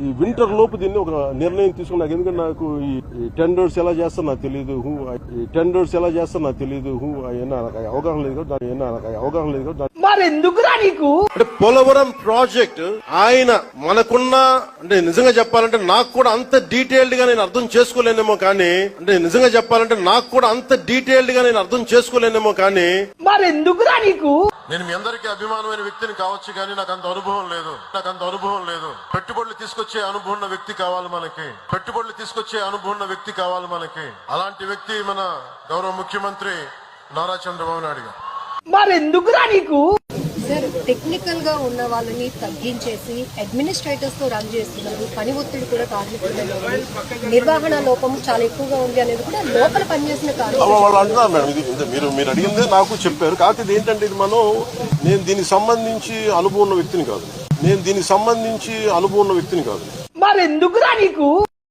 ఈ వింటర్ లోపు దీన్ని ఒక నిర్ణయం తీసుకున్నాక, ఎందుకంటే నాకు ఈ టెండర్స్ ఎలా చేస్తారో నాకు తెలియదు, నాకు అవగాహన లేదు కదా. మరెందుకురా నీకు? అంటే పోలవరం ప్రాజెక్ట్ ఆయన మనకున్న, అంటే నిజంగా చెప్పాలంటే నాకు కూడా అంత డీటెయిల్డ్ గా నేను అర్థం చేసుకోలేనేమో కానీ, మరెందుకురా నీకు? నేను మీ అందరికీ అభిమానమైన వ్యక్తిని కావచ్చు కానీ నాకు అంత అనుభవం లేదు. పెట్టుబడులు తీసుకొచ్చే అనుభవం ఉన్న వ్యక్తి కావాలి మనకి. అలాంటి వ్యక్తి మన గౌరవ ముఖ్యమంత్రి నారా చంద్రబాబు నాయుడు గారు. మరెందుకురా నీకు? సార్, టెక్నికల్ గా ఉన్న వాళ్ళని తగ్గించేసి అడ్మినిస్ట్రేటర్స్ తో రన్ చేస్తున్నారు. పని ఒత్తిడి కూడా కార్మికులలో నిర్వహణ లోపం చాలా ఎక్కువగా ఉంది అనేది కూడా లోపల పనిచేసిన వాళ్ళు అంటున్నారు మేడం. ఇది మీరు అడిగిందే నాకు చెప్పారు. కాకపోతే ఏంటంటే ఇది నేను దీనికి సంబంధించి అనుభవం ఉన్న వ్యక్తిని కాదు. మరెందుకురా నీకు?